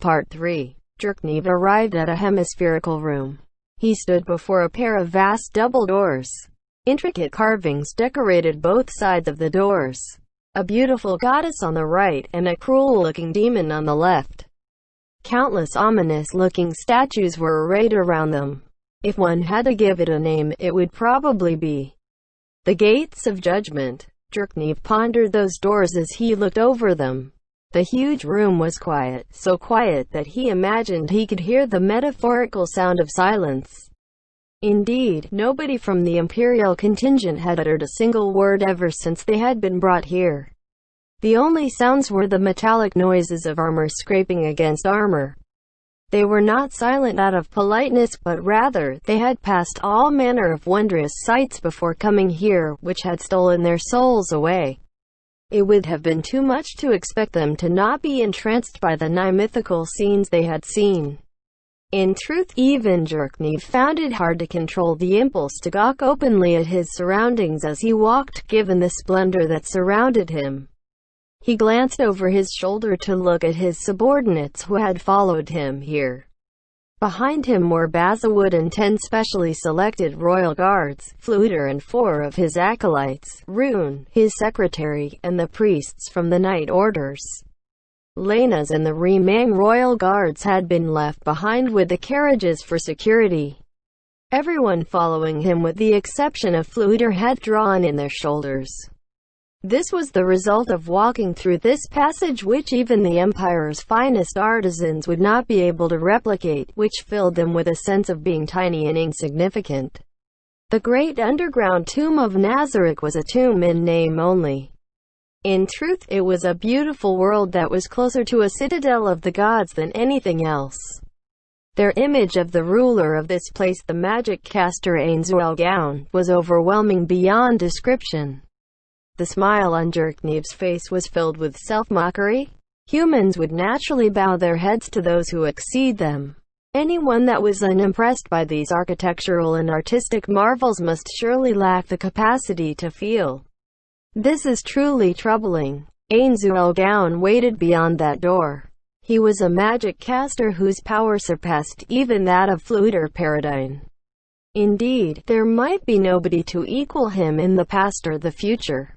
Part 3. Jerknev arrived at a hemispherical room. He stood before a pair of vast double doors. Intricate carvings decorated both sides of the doors. A beautiful goddess on the right, and a cruel-looking demon on the left. Countless ominous-looking statues were arrayed around them. If one had to give it a name, it would probably be the Gates of Judgment. Jerknev pondered those doors as he looked over them. The huge room was quiet, so quiet that he imagined he could hear the metaphorical sound of silence. Indeed, nobody from the Imperial contingent had uttered a single word ever since they had been brought here. The only sounds were the metallic noises of armor scraping against armor. They were not silent out of politeness, but rather, they had passed all manner of wondrous sights before coming here, which had stolen their souls away. It would have been too much to expect them to not be entranced by the mythical scenes they had seen. In truth, even Jerknev found it hard to control the impulse to gawk openly at his surroundings as he walked, given the splendor that surrounded him. He glanced over his shoulder to look at his subordinates who had followed him here. Behind him were Bazawood and 10 specially selected royal guards, Fluter and 4 of his acolytes, Rune, his secretary, and the priests from the Night Orders. Lena's and the remaining royal guards had been left behind with the carriages for security. Everyone following him with the exception of Fluter had drawn in their shoulders. This was the result of walking through this passage which even the Empire's finest artisans would not be able to replicate, which filled them with a sense of being tiny and insignificant. The great underground tomb of Nazarick was a tomb in name only. In truth, it was a beautiful world that was closer to a citadel of the gods than anything else. Their image of the ruler of this place, the magic caster Ainz-Ooal-Gown, was overwhelming beyond description. The smile on Jerknev's face was filled with self-mockery. Humans would naturally bow their heads to those who exceed them. Anyone that was unimpressed by these architectural and artistic marvels must surely lack the capacity to feel. This is truly troubling. Ainz-Ooal-Gown waited beyond that door. He was a magic caster whose power surpassed even that of Fluter Paradine. Indeed, there might be nobody to equal him in the past or the future.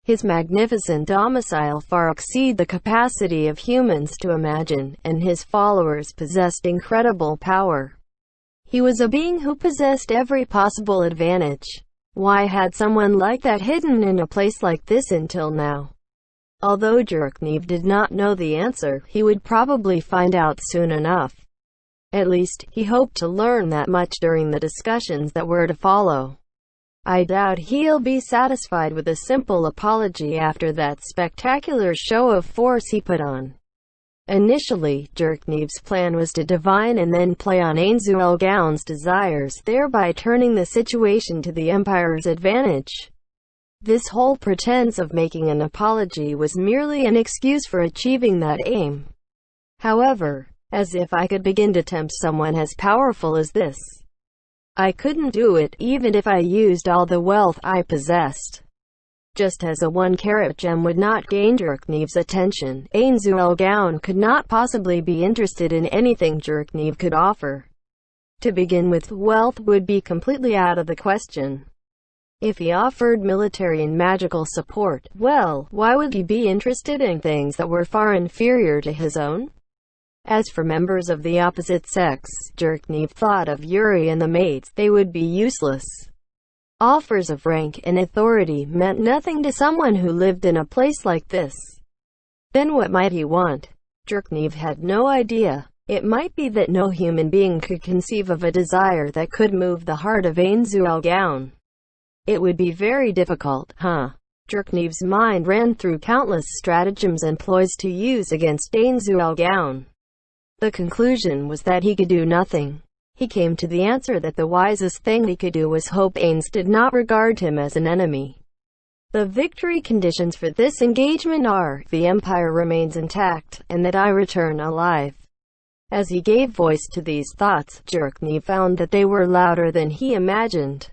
His magnificent domicile far exceeded the capacity of humans to imagine, and his followers possessed incredible power. He was a being who possessed every possible advantage. Why had someone like that hidden in a place like this until now? Although Jerknev did not know the answer, he would probably find out soon enough. At least, he hoped to learn that much during the discussions that were to follow. I doubt he'll be satisfied with a simple apology after that spectacular show of force he put on. Initially, Jerknev's plan was to divine and then play on Ainz-Ooal-Gown's desires, thereby turning the situation to the Empire's advantage. This whole pretense of making an apology was merely an excuse for achieving that aim. However, as if I could begin to tempt someone as powerful as this. I couldn't do it, even if I used all the wealth I possessed. Just as a 1-carat gem would not gain Jerknev's attention, Ainz-Ooal-Gown could not possibly be interested in anything Jerknev could offer. To begin with, wealth would be completely out of the question. If he offered military and magical support, well, why would he be interested in things that were far inferior to his own? As for members of the opposite sex, Jerknev thought of Yuri and the maids. They would be useless. Offers of rank and authority meant nothing to someone who lived in a place like this. Then what might he want? Jerknev had no idea. It might be that no human being could conceive of a desire that could move the heart of Ainz-Ooal-Gown. It would be very difficult, huh? Jerknev's mind ran through countless stratagems and ploys to use against Ainz-Ooal-Gown. The conclusion was that he could do nothing. He came to the answer that the wisest thing he could do was hope Ainz did not regard him as an enemy. The victory conditions for this engagement are, the Empire remains intact, and that I return alive. As he gave voice to these thoughts, Jerknev found that they were louder than he imagined.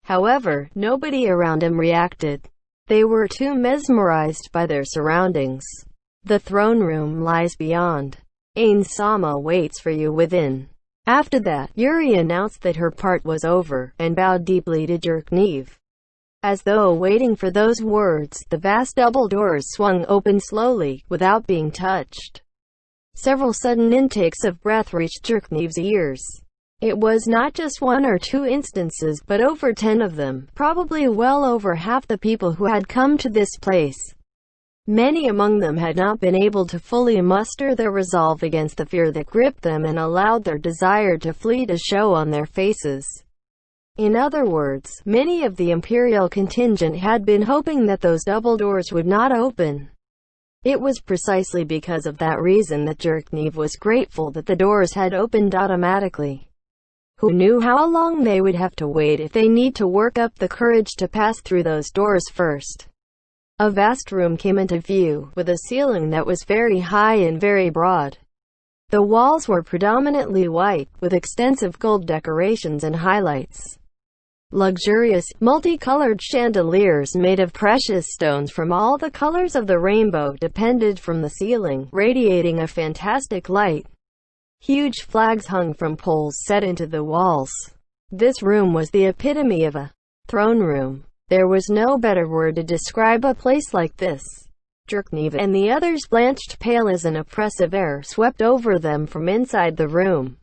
However, nobody around him reacted. They were too mesmerized by their surroundings. The throne room lies beyond. Ains-sama waits for you within. After that, Yuri announced that her part was over, and bowed deeply to Jerknev. As though waiting for those words, the vast double doors swung open slowly, without being touched. Several sudden intakes of breath reached Jerknev's ears. It was not just one or two instances, but over 10 of them, probably well over half the people who had come to this place. Many among them had not been able to fully muster their resolve against the fear that gripped them and allowed their desire to flee to show on their faces. In other words, many of the Imperial contingent had been hoping that those double doors would not open. It was precisely because of that reason that Jerknev was grateful that the doors had opened automatically. Who knew how long they would have to wait if they need to work up the courage to pass through those doors first. A vast room came into view, with a ceiling that was very high and very broad. The walls were predominantly white, with extensive gold decorations and highlights. Luxurious, multicolored chandeliers made of precious stones from all the colors of the rainbow depended from the ceiling, radiating a fantastic light. Huge flags hung from poles set into the walls. This room was the epitome of a throne room. There was no better word to describe a place like this. Jerknev and the others blanched pale as an oppressive air swept over them from inside the room.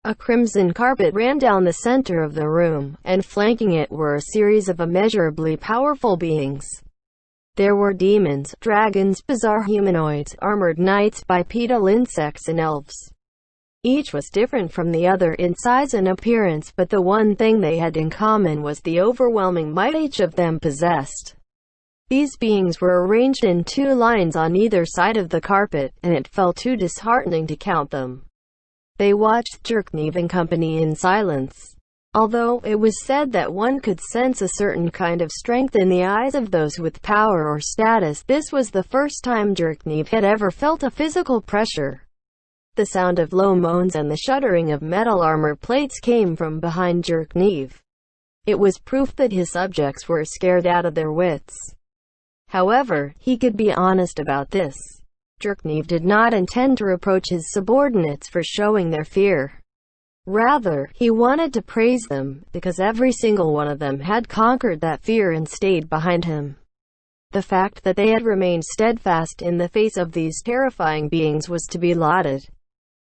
A crimson carpet ran down the center of the room, and flanking it were a series of immeasurably powerful beings. There were demons, dragons, bizarre humanoids, armored knights, bipedal insects and elves. Each was different from the other in size and appearance, but the one thing they had in common was the overwhelming might each of them possessed. These beings were arranged in 2 lines on either side of the carpet, and it felt too disheartening to count them. They watched Jerknev and company in silence. Although it was said that one could sense a certain kind of strength in the eyes of those with power or status, this was the first time Jerknev had ever felt a physical pressure. The sound of low moans and the shuddering of metal armor plates came from behind Jerknev. It was proof that his subjects were scared out of their wits. However, he could be honest about this. Jerknev did not intend to reproach his subordinates for showing their fear. Rather, he wanted to praise them, because every single one of them had conquered that fear and stayed behind him. The fact that they had remained steadfast in the face of these terrifying beings was to be lauded.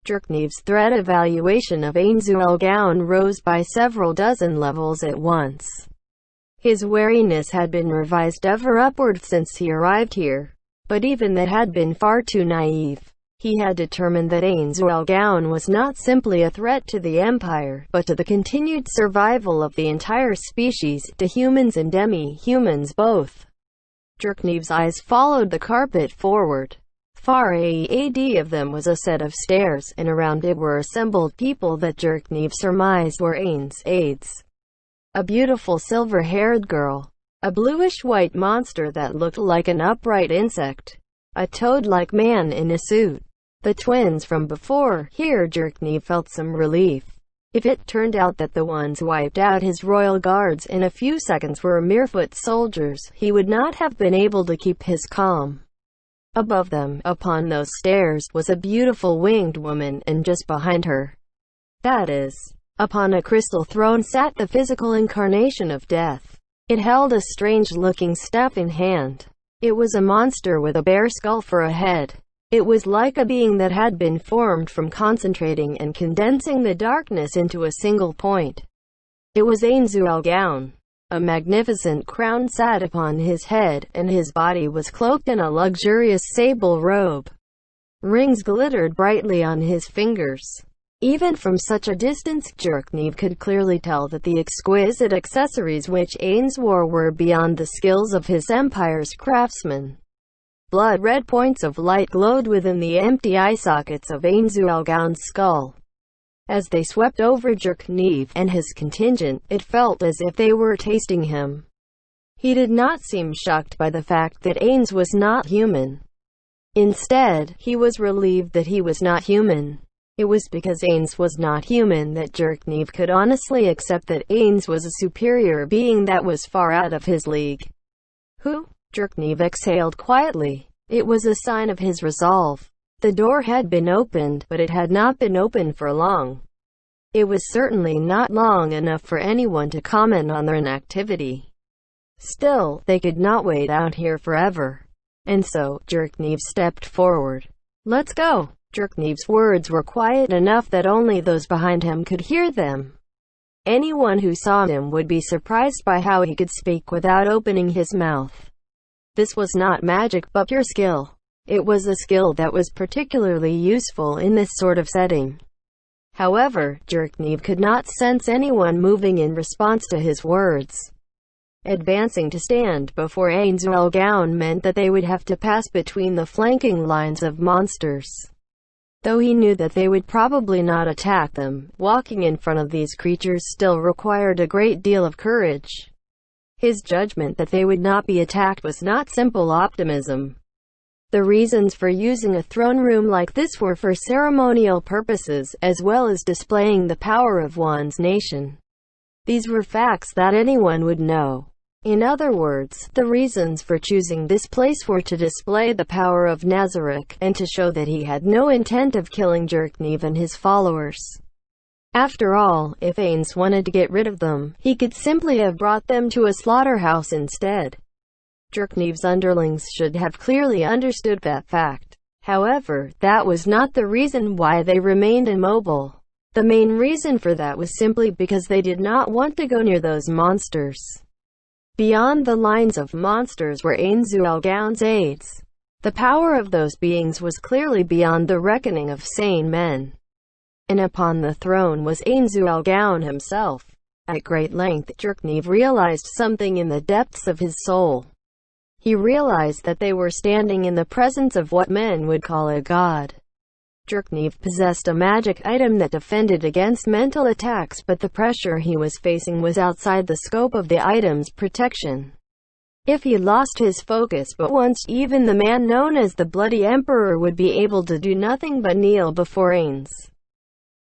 Jerknev's threat evaluation of Ains-Ulgaun rose by several dozen levels at once. His wariness had been revised ever upward since he arrived here, but even that had been far too naive. He had determined that Ains-Ulgaun was not simply a threat to the Empire, but to the continued survival of the entire species, to humans and demi-humans both. Jerknev's eyes followed the carpet forward. Far ahead of them was a set of stairs, and around it were assembled people that Jerknev surmised were Ains' aides. A beautiful silver-haired girl. A bluish-white monster that looked like an upright insect. A toad-like man in a suit. The twins from before. Here Jerknev felt some relief. If it turned out that the ones wiped out his royal guards in a few seconds were mere foot soldiers, he would not have been able to keep his calm. Above them, upon those stairs, was a beautiful winged woman, and just behind her, that is, upon a crystal throne, sat the physical incarnation of death. It held a strange-looking staff in hand. It was a monster with a bare skull for a head. It was like a being that had been formed from concentrating and condensing the darkness into a single point. It was Ains-Ulgaun. A magnificent crown sat upon his head, and his body was cloaked in a luxurious sable robe. Rings glittered brightly on his fingers. Even from such a distance, Jerknev could clearly tell that the exquisite accessories which Ains wore were beyond the skills of his empire's craftsmen. Blood-red points of light glowed within the empty eye sockets of Ains-Ulgaun's skull. As they swept over Jerknev and his contingent, it felt as if they were tasting him. He did not seem shocked by the fact that Ains was not human. Instead, he was relieved that he was not human. It was because Ains was not human that Jerknev could honestly accept that Ains was a superior being that was far out of his league. Who? Jerknev exhaled quietly. It was a sign of his resolve. The door had been opened, but it had not been opened for long. It was certainly not long enough for anyone to comment on their inactivity. Still, they could not wait out here forever. And so, Jerknev stepped forward. "Let's go." Jerknev's words were quiet enough that only those behind him could hear them. Anyone who saw him would be surprised by how he could speak without opening his mouth. This was not magic but pure skill. It was a skill that was particularly useful in this sort of setting. However, Jerknev could not sense anyone moving in response to his words. Advancing to stand before Ainz-Ulgown meant that they would have to pass between the flanking lines of monsters. Though he knew that they would probably not attack them, walking in front of these creatures still required a great deal of courage. His judgment that they would not be attacked was not simple optimism. The reasons for using a throne room like this were for ceremonial purposes, as well as displaying the power of one's nation. These were facts that anyone would know. In other words, the reasons for choosing this place were to display the power of Nazarick, and to show that he had no intent of killing Jerknev and his followers. After all, if Ainz wanted to get rid of them, he could simply have brought them to a slaughterhouse instead. Jerknev's underlings should have clearly understood that fact. However, that was not the reason why they remained immobile. The main reason for that was simply because they did not want to go near those monsters. Beyond the lines of monsters were Ainz-Ulgown's aides. The power of those beings was clearly beyond the reckoning of sane men. And upon the throne was Ainz-Ulgown himself. At great length, Jerknev realized something in the depths of his soul. He realized that they were standing in the presence of what men would call a god. Jerknev possessed a magic item that defended against mental attacks, but the pressure he was facing was outside the scope of the item's protection. If he lost his focus but once, even the man known as the Bloody Emperor would be able to do nothing but kneel before Ainz.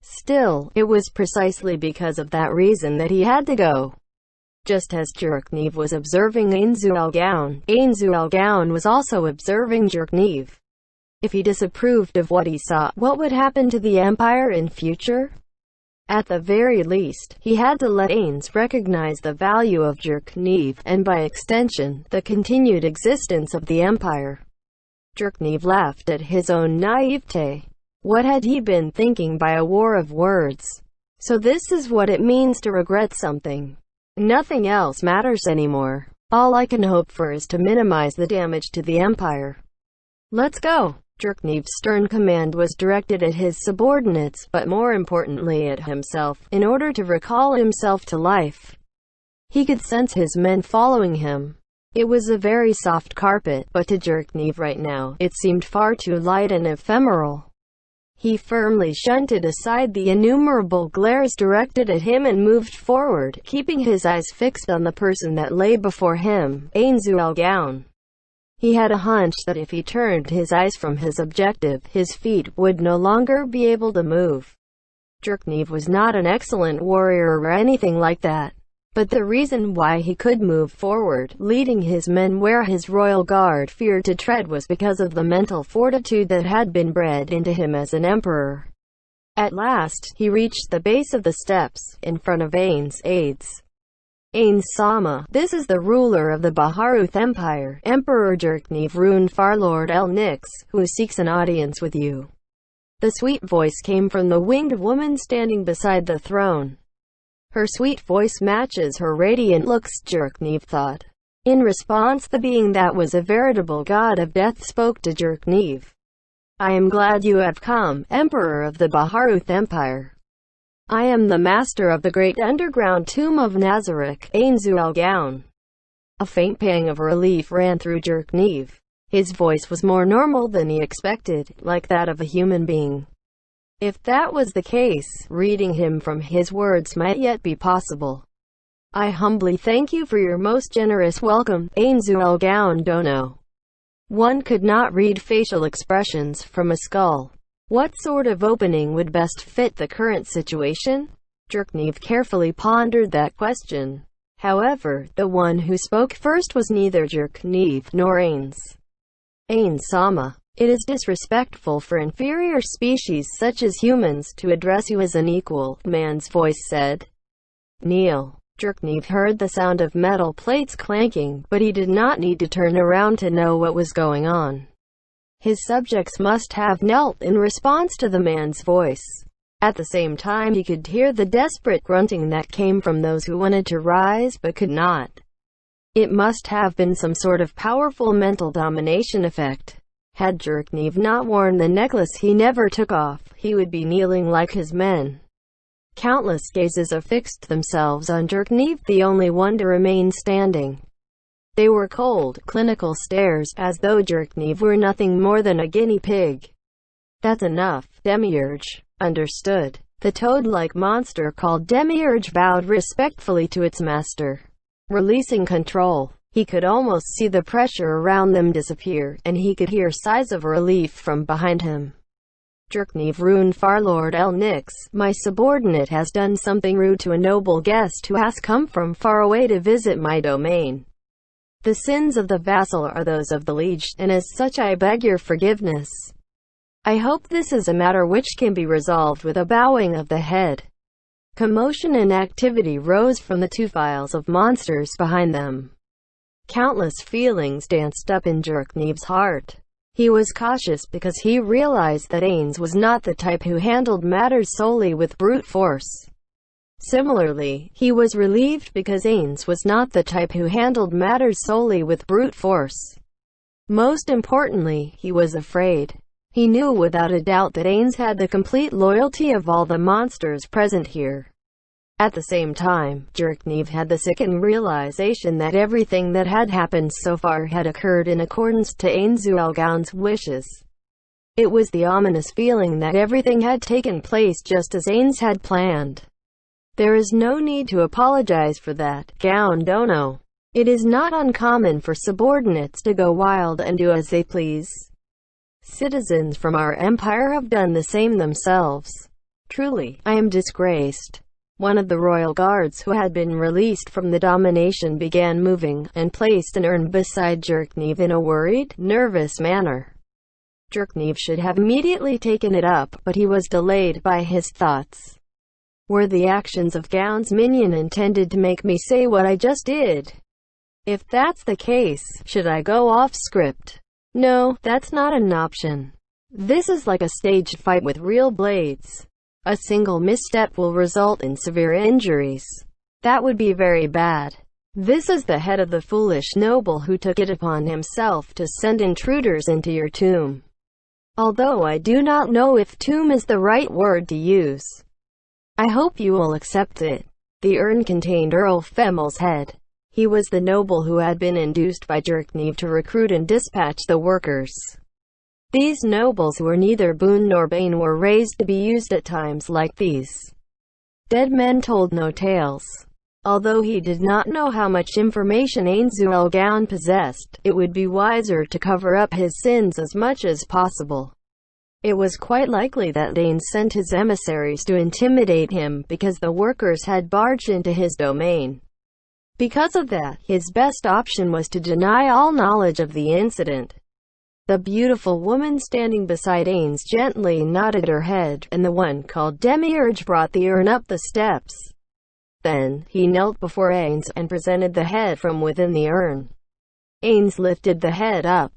Still, it was precisely because of that reason that he had to go. Just as Jerknev was observing Ainz-Ulgown, Ainz-Ulgown was also observing Jerknev. If he disapproved of what he saw, what would happen to the Empire in future? At the very least, he had to let Ainz recognize the value of Jerknev, and by extension, the continued existence of the Empire. Jerknev laughed at his own naivete. What had he been thinking by a war of words? So this is what it means to regret something. Nothing else matters anymore. All I can hope for is to minimize the damage to the Empire. Let's go. Jerknev's stern command was directed at his subordinates, but more importantly at himself, in order to recall himself to life. He could sense his men following him. It was a very soft carpet, but to Jerknev right now, it seemed far too light and ephemeral. He firmly shunted aside the innumerable glares directed at him and moved forward, keeping his eyes fixed on the person that lay before him, Ainz-Ulgown. He had a hunch that if he turned his eyes from his objective, his feet would no longer be able to move. Jerknev was not an excellent warrior or anything like that. But the reason why he could move forward, leading his men where his royal guard feared to tread, was because of the mental fortitude that had been bred into him as an emperor. At last, he reached the base of the steps, in front of Ainz's aides. Ainz-sama, this is the ruler of the Baharuth Empire, Emperor Jerknev Rune Farlord El-Nix, who seeks an audience with you. The sweet voice came from the winged woman standing beside the throne. Her sweet voice matches her radiant looks, Jerknev thought. In response, the being that was a veritable god of death spoke to Jerknev. I am glad you have come, Emperor of the Baharuth Empire. I am the master of the great underground tomb of Nazarick, Ainz-Ulgown. A faint pang of relief ran through Jerknev. His voice was more normal than he expected, like that of a human being. If that was the case, reading him from his words might yet be possible. I humbly thank you for your most generous welcome, Ainz-Ulgown Dono. One could not read facial expressions from a skull. What sort of opening would best fit the current situation? Jerknev carefully pondered that question. However, the one who spoke first was neither Jerknev nor Ainz. Ainz-sama. It is disrespectful for inferior species such as humans to address you as an equal, the man's voice said. Kneel. Jerknev heard the sound of metal plates clanking, but he did not need to turn around to know what was going on. His subjects must have knelt in response to the man's voice. At the same time, he could hear the desperate grunting that came from those who wanted to rise but could not. It must have been some sort of powerful mental domination effect. Had Jerknev not worn the necklace he never took off, he would be kneeling like his men. Countless gazes affixed themselves on Jerknev, the only one to remain standing. They were cold, clinical stares, as though Jerknev were nothing more than a guinea pig. That's enough, Demiurge. Understood. The toad-like monster called Demiurge bowed respectfully to its master. Releasing control, he could almost see the pressure around them disappear, and he could hear sighs of relief from behind him. Jerknev Rune Farlord El Nix, my subordinate has done something rude to a noble guest who has come from far away to visit my domain. The sins of the vassal are those of the liege, and as such I beg your forgiveness. I hope this is a matter which can be resolved with a bowing of the head. Commotion and activity rose from the two files of monsters behind them. Countless feelings danced up in Jerknev's heart. He was cautious because he realized that Ains was not the type who handled matters solely with brute force. Similarly, he was relieved because Ains was not the type who handled matters solely with brute force. Most importantly, he was afraid. He knew without a doubt that Ains had the complete loyalty of all the monsters present here. At the same time, Jerknev had the sickening realization that everything that had happened so far had occurred in accordance to Ains Zuelgaun's wishes. It was the ominous feeling that everything had taken place just as Ains had planned. There is no need to apologize for that, Gaun Dono. It is not uncommon for subordinates to go wild and do as they please. Citizens from our empire have done the same themselves. Truly, I am disgraced. One of the royal guards who had been released from the domination began moving, and placed an urn beside Jerknev in a worried, nervous manner. Jerknev should have immediately taken it up, but he was delayed by his thoughts. Were the actions of Gaun's minion intended to make me say what I just did? If that's the case, should I go off script? No, that's not an option. This is like a staged fight with real blades. A single misstep will result in severe injuries. That would be very bad. This is the head of the foolish noble who took it upon himself to send intruders into your tomb. Although I do not know if tomb is the right word to use. I hope you will accept it. The urn contained Earl Femel's head. He was the noble who had been induced by Jerknev to recruit and dispatch the workers. These nobles who were neither boon nor bane were raised to be used at times like these. Dead men told no tales. Although he did not know how much information Ains Zuelgaun possessed, it would be wiser to cover up his sins as much as possible. It was quite likely that Ains sent his emissaries to intimidate him because the workers had barged into his domain. Because of that, his best option was to deny all knowledge of the incident. The beautiful woman standing beside Ains gently nodded her head, and the one called Demiurge brought the urn up the steps. Then, he knelt before Ains, and presented the head from within the urn. Ains lifted the head up.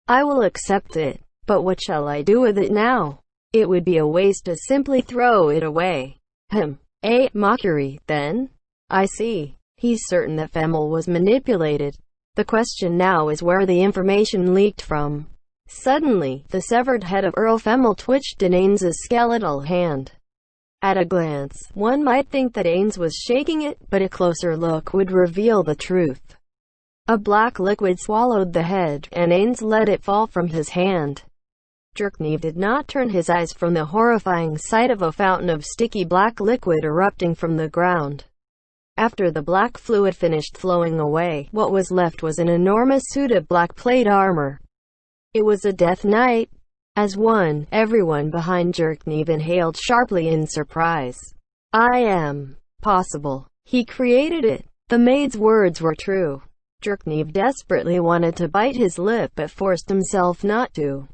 I will accept it. But what shall I do with it now? It would be a waste to simply throw it away. A mockery, then? I see. He's certain that Femel was manipulated. The question now is where the information leaked from. Suddenly, the severed head of Earl Femel twitched in Ains's skeletal hand. At a glance, one might think that Ains was shaking it, but a closer look would reveal the truth. A black liquid swallowed the head, and Ains let it fall from his hand. Jerknev did not turn his eyes from the horrifying sight of a fountain of sticky black liquid erupting from the ground. After the black fluid finished flowing away, what was left was an enormous suit of black plate armor. It was a death knight. As one, everyone behind Jerknev inhaled sharply in surprise. I am possible. He created it. The maid's words were true. Jerknev desperately wanted to bite his lip but forced himself not to.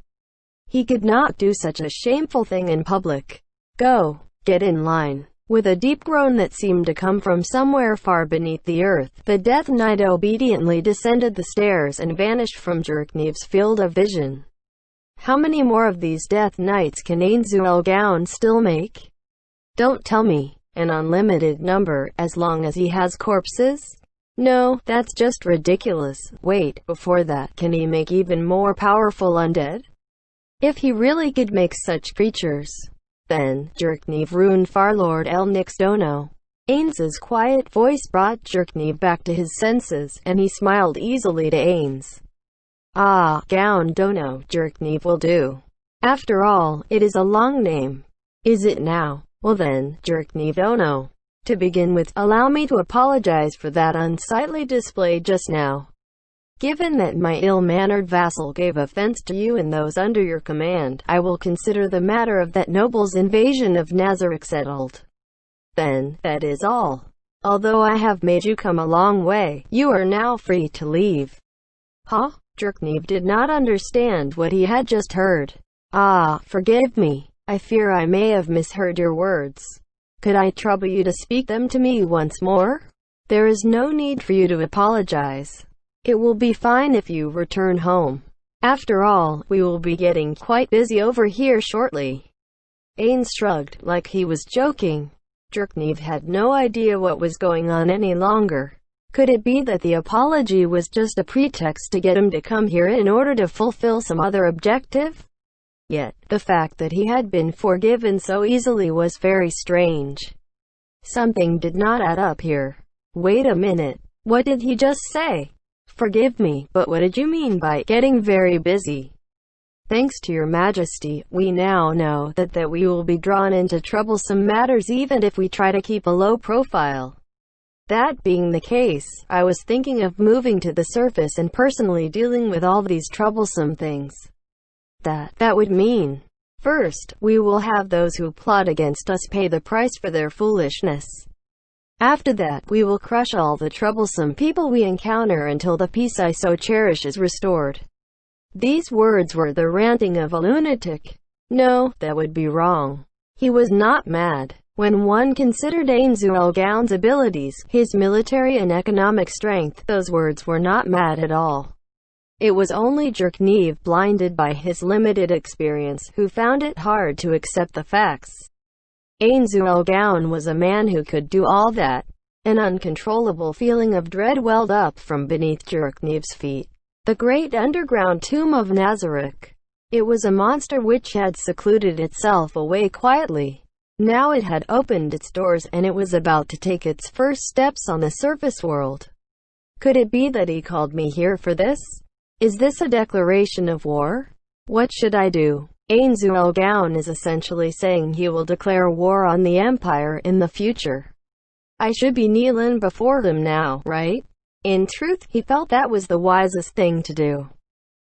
He could not do such a shameful thing in public. Go, get in line. With a deep groan that seemed to come from somewhere far beneath the earth, the Death Knight obediently descended the stairs and vanished from Jerkneev's field of vision. How many more of these Death Knights can Ainzu Elgaon still make? Don't tell me. An unlimited number, as long as he has corpses? No, that's just ridiculous. Wait, before that, can he make even more powerful undead? If he really could make such creatures, then Jerkneev ruined Farlord El Nixdono. Ainz's quiet voice brought Jerkneev back to his senses, and he smiled easily to Ainz. Ah, Gaon Dono, Jerkneev will do. After all, it is a long name. Is it now? Well then, Jerkneev Dono. To begin with, allow me to apologize for that unsightly display just now. Given that my ill-mannered vassal gave offense to you and those under your command, I will consider the matter of that noble's invasion of Nazarick settled. Then, that is all. Although I have made you come a long way, you are now free to leave. Huh? Jerkneev did not understand what he had just heard. Ah, forgive me. I fear I may have misheard your words. Could I trouble you to speak them to me once more? There is no need for you to apologize. It will be fine if you return home. After all, we will be getting quite busy over here shortly. Ainz shrugged, like he was joking. Jerkneev had no idea what was going on any longer. Could it be that the apology was just a pretext to get him to come here in order to fulfill some other objective? Yet, the fact that he had been forgiven so easily was very strange. Something did not add up here. Wait a minute. What did he just say? Forgive me, but what did you mean by getting very busy? Thanks to your majesty, we now know that we will be drawn into troublesome matters even if we try to keep a low profile. That being the case, I was thinking of moving to the surface and personally dealing with all these troublesome things. That would mean, first, we will have those who plot against us pay the price for their foolishness. After that, we will crush all the troublesome people we encounter until the peace I so cherish is restored. These words were the ranting of a lunatic. No, that would be wrong. He was not mad. When one considered Ainzu Elgaon's abilities, his military and economic strength, those words were not mad at all. It was only Jerkneev, blinded by his limited experience, who found it hard to accept the facts. Ainzu Elgaon was a man who could do all that. An uncontrollable feeling of dread welled up from beneath Jerkneev's feet. The great underground tomb of Nazarick. It was a monster which had secluded itself away quietly. Now it had opened its doors and it was about to take its first steps on the surface world. Could it be that he called me here for this? Is this a declaration of war? What should I do? Ainzu Elgaon is essentially saying he will declare war on the Empire in the future. I should be kneeling before him now, right? In truth, he felt that was the wisest thing to do.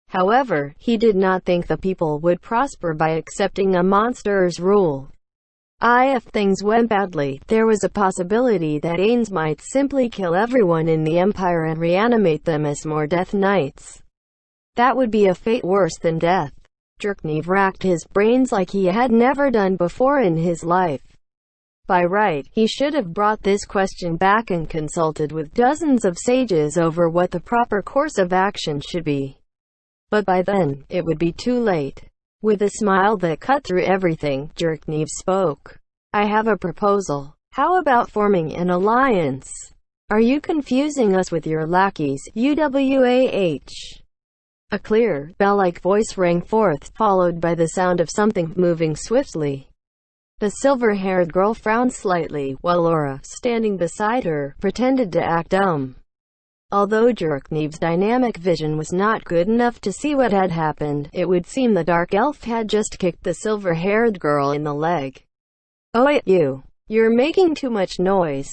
However, he did not think the people would prosper by accepting a monster's rule. If things went badly, there was a possibility that Ainz might simply kill everyone in the Empire and reanimate them as more Death Knights. That would be a fate worse than death. Jerkneev racked his brains like he had never done before in his life. By right, he should have brought this question back and consulted with dozens of sages over what the proper course of action should be. But by then, it would be too late. With a smile that cut through everything, Jerkneev spoke. I have a proposal. How about forming an alliance? Are you confusing us with your lackeys, UWAH? A clear, bell-like voice rang forth, followed by the sound of something moving swiftly. The silver-haired girl frowned slightly, while Laura, standing beside her, pretended to act dumb. Although Jerkneev's dynamic vision was not good enough to see what had happened, it would seem the dark elf had just kicked the silver-haired girl in the leg. Oh, you're making too much noise.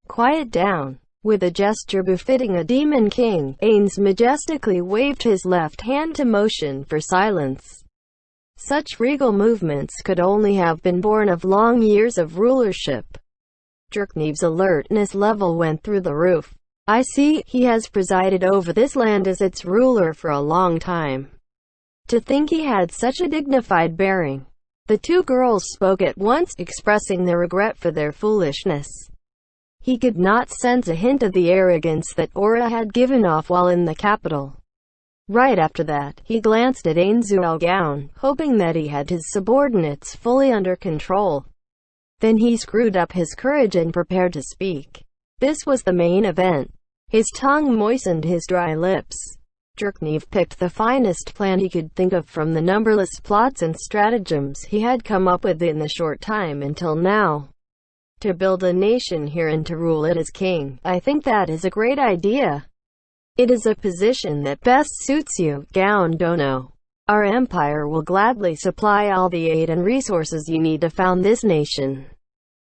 Quiet down. With a gesture befitting a demon king, Ainz majestically waved his left hand to motion for silence. Such regal movements could only have been born of long years of rulership. Jerkneev's alertness level went through the roof. I see, he has presided over this land as its ruler for a long time. To think he had such a dignified bearing. The two girls spoke at once, expressing their regret for their foolishness. He could not sense a hint of the arrogance that Aura had given off while in the capital. Right after that, he glanced at Ain Zuelgaon, hoping that he had his subordinates fully under control. Then he screwed up his courage and prepared to speak. This was the main event. His tongue moistened his dry lips. Jerknev picked the finest plan he could think of from the numberless plots and stratagems he had come up with in the short time until now. To build a nation here and to rule it as king, I think that is a great idea. It is a position that best suits you, Gaon Dono. Our empire will gladly supply all the aid and resources you need to found this nation.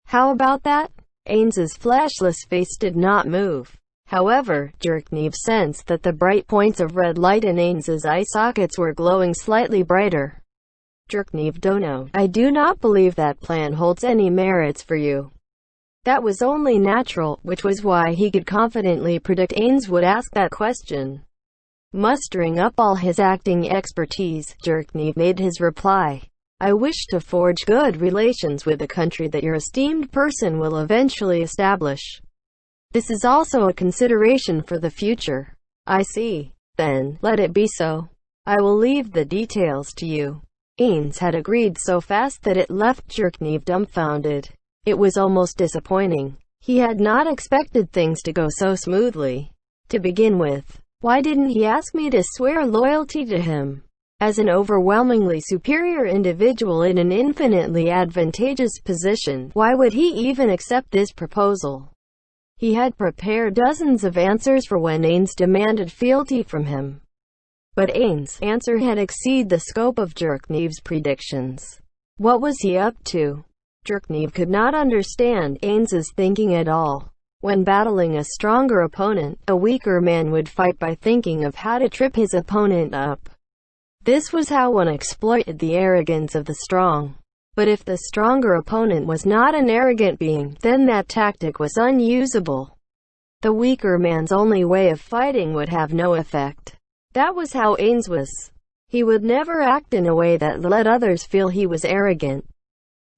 How about that? Ains's fleshless face did not move. However, Jerknev sensed that the bright points of red light in Ains's eye sockets were glowing slightly brighter. Jerknev Dono, I do not believe that plan holds any merits for you. That was only natural, which was why he could confidently predict Ains would ask that question. Mustering up all his acting expertise, Jerknev made his reply. I wish to forge good relations with a country that your esteemed person will eventually establish. This is also a consideration for the future. I see. Then, let it be so. I will leave the details to you. Ains had agreed so fast that it left Jerknev dumbfounded. It was almost disappointing. He had not expected things to go so smoothly. To begin with, why didn't he ask me to swear loyalty to him? As an overwhelmingly superior individual in an infinitely advantageous position, why would he even accept this proposal? He had prepared dozens of answers for when Ains demanded fealty from him. But Ains' answer had exceeded the scope of Jerknev's predictions. What was he up to? Jerknev could not understand Ains's thinking at all. When battling a stronger opponent, a weaker man would fight by thinking of how to trip his opponent up. This was how one exploited the arrogance of the strong. But if the stronger opponent was not an arrogant being, then that tactic was unusable. The weaker man's only way of fighting would have no effect. That was how Ains was. He would never act in a way that let others feel he was arrogant.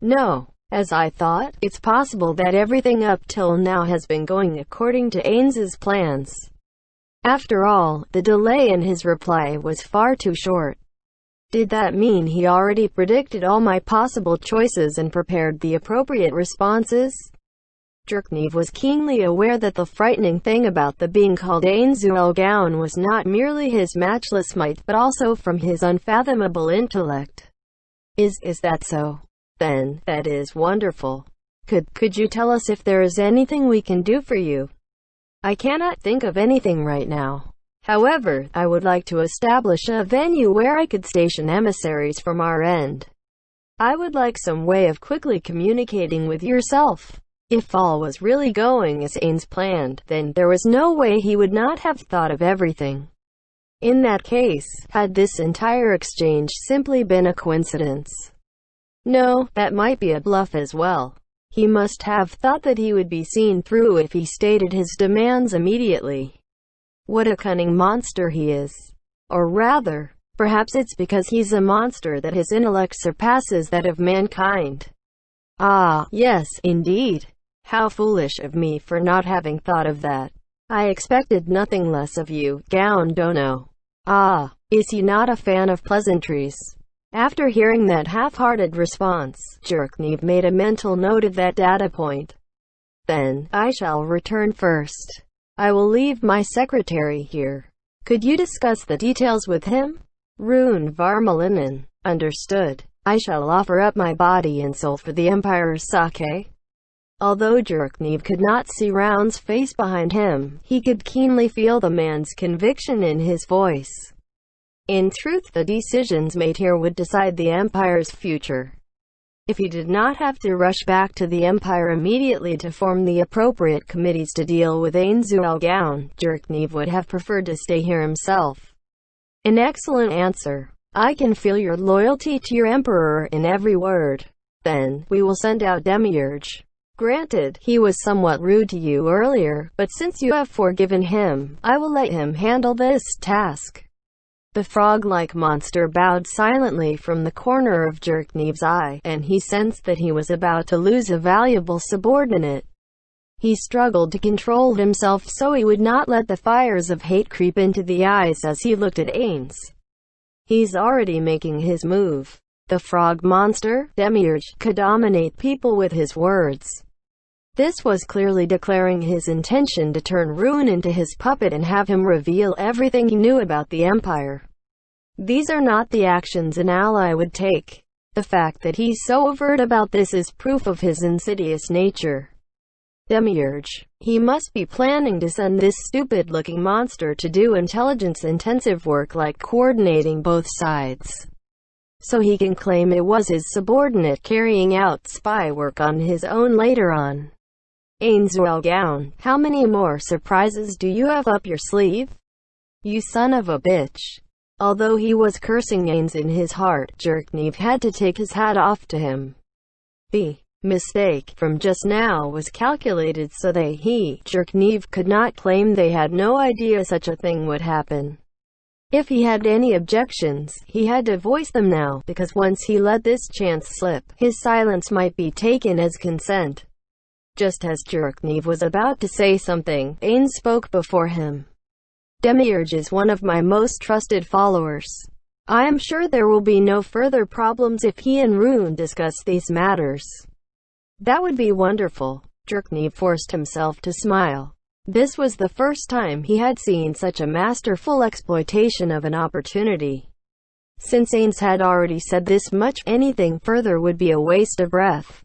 No. As I thought, it's possible that everything up till now has been going according to Ains's plans. After all, the delay in his reply was far too short. Did that mean he already predicted all my possible choices and prepared the appropriate responses? Jerknev was keenly aware that the frightening thing about the being called Ain Zuelgaon was not merely his matchless might but also from his unfathomable intellect. Is that so? Then, that is wonderful. Could you tell us if there is anything we can do for you? I cannot think of anything right now. However, I would like to establish a venue where I could station emissaries from our end. I would like some way of quickly communicating with yourself. If all was really going as Ains planned, then there was no way he would not have thought of everything. In that case, had this entire exchange simply been a coincidence? No, that might be a bluff as well. He must have thought that he would be seen through if he stated his demands immediately. What a cunning monster he is. Or rather, perhaps it's because he's a monster that his intellect surpasses that of mankind. Ah, yes, indeed. How foolish of me for not having thought of that. I expected nothing less of you, Gaon Dono. Ah, is he not a fan of pleasantries? After hearing that half-hearted response, Jerknev made a mental note of that data point. Then, I shall return first. I will leave my secretary here. Could you discuss the details with him? Rune Varmalinen. Understood. I shall offer up my body and soul for the Empire's sake. Although Jerknev could not see Round's face behind him, he could keenly feel the man's conviction in his voice. In truth, the decisions made here would decide the Empire's future. If he did not have to rush back to the Empire immediately to form the appropriate committees to deal with Ain Zuelgaon, Jerknev would have preferred to stay here himself. An excellent answer. I can feel your loyalty to your Emperor in every word. Then, we will send out Demiurge. Granted, he was somewhat rude to you earlier, but since you have forgiven him, I will let him handle this task. The frog-like monster bowed silently from the corner of Jerkneev's eye, and he sensed that he was about to lose a valuable subordinate. He struggled to control himself so he would not let the fires of hate creep into the eyes as he looked at Ains. He's already making his move. The frog monster, Demiurge, could dominate people with his words. This was clearly declaring his intention to turn Ruin into his puppet and have him reveal everything he knew about the Empire. These are not the actions an ally would take. The fact that he's so overt about this is proof of his insidious nature. Demiurge. He must be planning to send this stupid-looking monster to do intelligence-intensive work like coordinating both sides, so he can claim it was his subordinate carrying out spy work on his own later on. Ainswell-Gown, how many more surprises do you have up your sleeve? You son of a bitch. Although he was cursing Ains in his heart, Jerknev had to take his hat off to him. The mistake from just now was calculated so that Jerknev could not claim they had no idea such a thing would happen. If he had any objections, he had to voice them now, because once he let this chance slip, his silence might be taken as consent. Just as Jerknev was about to say something, Ains spoke before him. Demiurge is one of my most trusted followers. I am sure there will be no further problems if he and Rune discuss these matters. That would be wonderful. Jerknev forced himself to smile. This was the first time he had seen such a masterful exploitation of an opportunity. Since Ains had already said this much, anything further would be a waste of breath.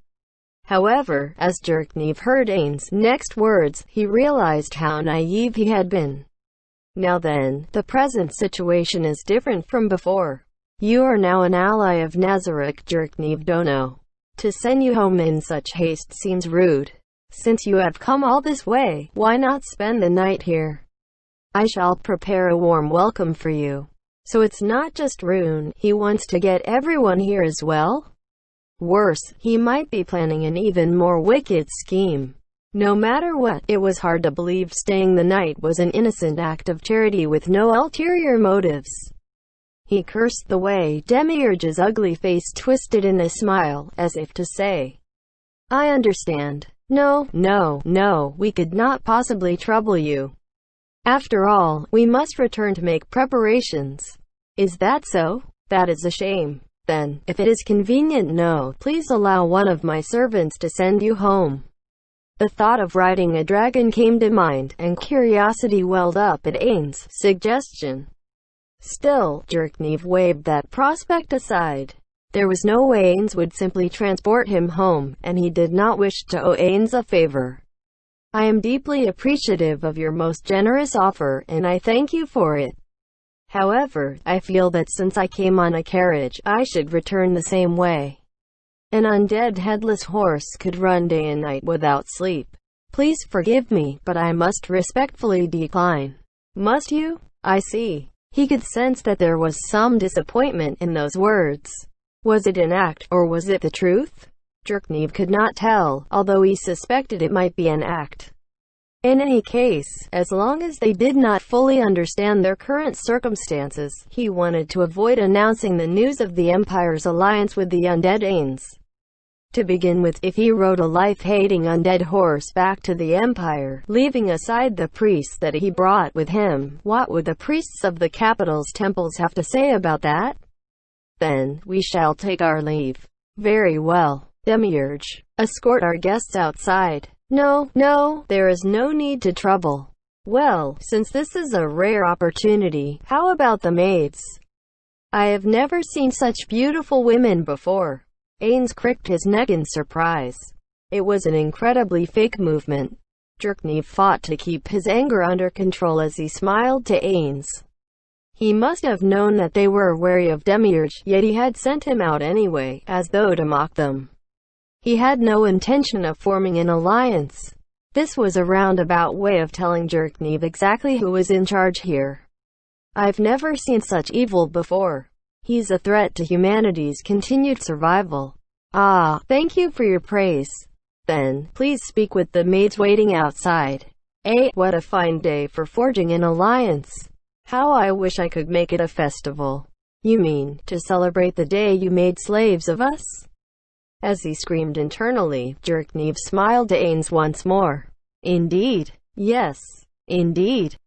However, as Jerknev heard Ains' next words, he realized how naive he had been. Now then, the present situation is different from before. You are now an ally of Nazarick Jerknev Dono. To send you home in such haste seems rude. Since you have come all this way, why not spend the night here? I shall prepare a warm welcome for you. So it's not just Rune, he wants to get everyone here as well? Worse, he might be planning an even more wicked scheme. No matter what, it was hard to believe staying the night was an innocent act of charity with no ulterior motives. He cursed the way Demiurge's ugly face twisted in a smile, as if to say, I understand. No, we could not possibly trouble you. After all, we must return to make preparations. Is that so? That is a shame. Then, if it is convenient, no, please allow one of my servants to send you home. The thought of riding a dragon came to mind, and curiosity welled up at Ains' suggestion. Still, Jerknev waved that prospect aside. There was no way Ains would simply transport him home, and he did not wish to owe Ains a favor. I am deeply appreciative of your most generous offer, and I thank you for it. However, I feel that since I came on a carriage, I should return the same way. An undead headless horse could run day and night without sleep. Please forgive me, but I must respectfully decline. Must you? I see. He could sense that there was some disappointment in those words. Was it an act, or was it the truth? Jerknev could not tell, although he suspected it might be an act. In any case, as long as they did not fully understand their current circumstances, he wanted to avoid announcing the news of the Empire's alliance with the undead Ains. To begin with, if he rode a life-hating undead horse back to the Empire, leaving aside the priests that he brought with him, what would the priests of the capital's temples have to say about that? Then, we shall take our leave. Very well. Demiurge, escort our guests outside. No, there is no need to trouble. Well, since this is a rare opportunity, how about the maids? I have never seen such beautiful women before. Ains cricked his neck in surprise. It was an incredibly fake movement. Jerknev fought to keep his anger under control as he smiled to Ains. He must have known that they were wary of Demiurge, yet he had sent him out anyway, as though to mock them. He had no intention of forming an alliance. This was a roundabout way of telling Jerknev exactly who was in charge here. I've never seen such evil before. He's a threat to humanity's continued survival. Ah, thank you for your praise. Then, please speak with the maids waiting outside. What a fine day for forging an alliance. How I wish I could make it a festival. You mean, to celebrate the day you made slaves of us? As he screamed internally, Jerknev smiled to Ains once more. Indeed. Yes. Indeed.